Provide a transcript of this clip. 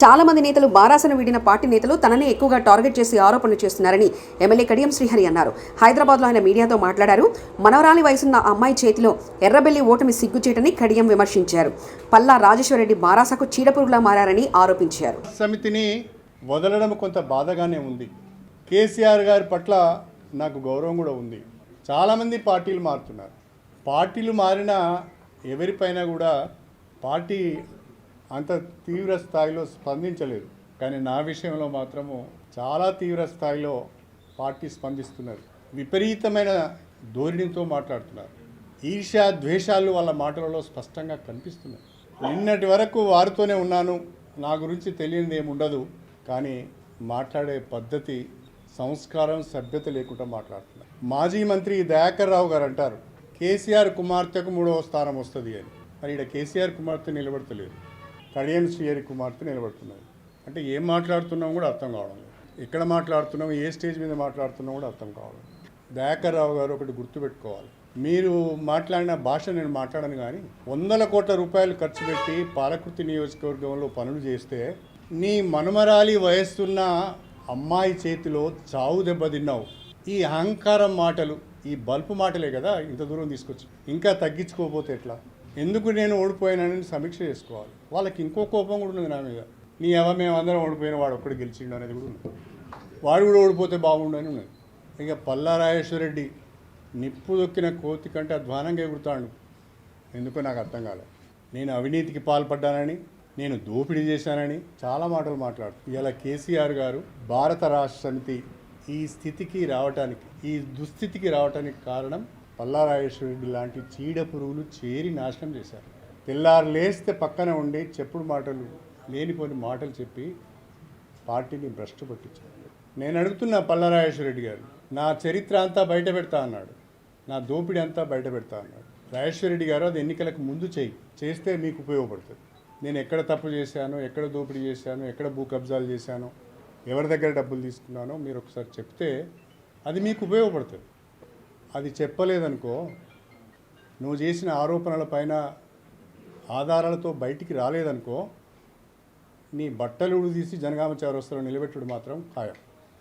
చాలా మంది నేతలు బారాసను వీడిన పార్టీ నేతలు తనని ఎక్కువగా టార్గెట్ చేసి ఆరోపణలు చేస్తున్నారని ఎమ్మెల్యే కడియం శ్రీహరి అన్నారు. హైదరాబాద్లో ఆయన మీడియాతో మాట్లాడారు. మనవరాలి వయసున్న అమ్మాయి చేతిలో ఎర్రబెల్లి ఓటమి సిగ్గుచేటని కడియం విమర్శించారు. పల్లా రాజేశ్వరరెడ్డి బారాసకు చీడపురుగులా మారారని ఆరోపించారు. సమితిని వదలడం కొంత బాధగానే ఉంది. కేసీఆర్ గారి పట్ల నాకు గౌరవం కూడా ఉంది. చాలామంది పార్టీలు మారుతున్నారు. పార్టీలు మారినా ఎవరిపైన కూడా పార్టీ అంత తీవ్ర స్థాయిలో స్పందించలేదు. కానీ నా విషయంలో మాత్రము చాలా తీవ్ర స్థాయిలో పార్టీ స్పందిస్తున్నారు. విపరీతమైన ధోరణితో మాట్లాడుతున్నారు. ఈర్ష్య ద్వేషాలు వాళ్ళ మాటలలో స్పష్టంగా కనిపిస్తున్నాయి. నిన్నటి వరకు వారితోనే ఉన్నాను, నా గురించి తెలియనిది ఏముండదు, కానీ మాట్లాడే పద్ధతి సంస్కారం సభ్యత లేకుండా మాట్లాడుతున్నారు. మాజీ మంత్రి దయాకర్ రావు గారు అంటారు కేసీఆర్ కుమార్తెకు 3వ స్థానం వస్తుంది అని. మరి ఇక్కడ కేసీఆర్ కుమార్తె నిలబడతలేదు, కడియం శ్రీహరి కుమార్తె నిలబడుతున్నారు. అంటే ఏం మాట్లాడుతున్నాం కూడా అర్థం కావడం లేదు. ఎక్కడ మాట్లాడుతున్నాం, ఏ స్టేజ్ మీద మాట్లాడుతున్నాం కూడా అర్థం కావడం. దయాకర్ రావు గారు ఒకటి గుర్తుపెట్టుకోవాలి, మీరు మాట్లాడిన భాష నేను మాట్లాడను, కానీ 100 కోట్ల రూపాయలు ఖర్చు పెట్టి పాలకుర్తి నియోజకవర్గంలో పనులు చేస్తే నీ మనుమరాలి వయస్సున్న అమ్మాయి చేతిలో చావు దెబ్బతిన్నావు. ఈ అహంకారం మాటలు, ఈ బల్పు మాటలే కదా ఇంత దూరం తీసుకొచ్చి. ఇంకా తగ్గించుకోకపోతే ఎట్లా? ఎందుకు నేను ఓడిపోయానని సమీక్ష చేసుకోవాలి. వాళ్ళకి ఇంకో కోపం కూడా ఉంది నా మీద. నీ మేము అందరం ఓడిపోయిన వాడు ఒక్కడు గెలిచిండు అనేది కూడా ఉంది. వాడు కూడా ఓడిపోతే బాగుండని ఉన్నది. ఇక పల్లా రాజేశ్వరరెడ్డి నిప్పు దొక్కిన కోతి కంటే అధ్వానంగా ఎగురుతాడు. ఎందుకో నాకు అర్థం కాలేదు. నేను అవినీతికి పాల్పడ్డానని, నేను దోపిడీ చేశానని చాలా మాటలు మాట్లాడుతాను. ఇలా కేసీఆర్ గారు భారత రాష్ట్ర సమితి ఈ స్థితికి రావటానికి, ఈ దుస్థితికి రావటానికి కారణం పల్లా రాజేశ్వరరెడ్డి లాంటి చీడ పురుగులు చేరి నాశనం చేశారు. తెల్లారు లేస్తే పక్కన ఉండి చెప్పుడు మాటలు, లేనిపోని మాటలు చెప్పి పార్టీని భ్రష్టు పట్టించారు. నేను అడుగుతున్నా పల్లా రాజేశ్వరరెడ్డి గారు, నా చరిత్ర అంతా బయట పెడతా అన్నాడు, నా దోపిడీ అంతా బయట పెడతా అన్నాడు. రాజేశ్వరరెడ్డి గారు అది ఎన్నికలకు ముందు చేస్తే మీకు ఉపయోగపడుతుంది. నేను ఎక్కడ తప్పు చేశానో, ఎక్కడ దోపిడీ చేశానో, ఎక్కడ భూ కబ్జాలు చేశానో, ఎవరి దగ్గర డబ్బులు తీసుకున్నానో మీరు ఒకసారి చెప్తే అది మీకు ఉపయోగపడుతుంది. అది చెప్పలేదనుకో, నువ్వు చేసిన ఆరోపణల పైన ఆధారాలతో బయటికి రాలేదనుకో, నీ బట్టలు తీసి జనగామ చౌరస్తాలో నిలబెట్టుడు మాత్రం ఖాయం.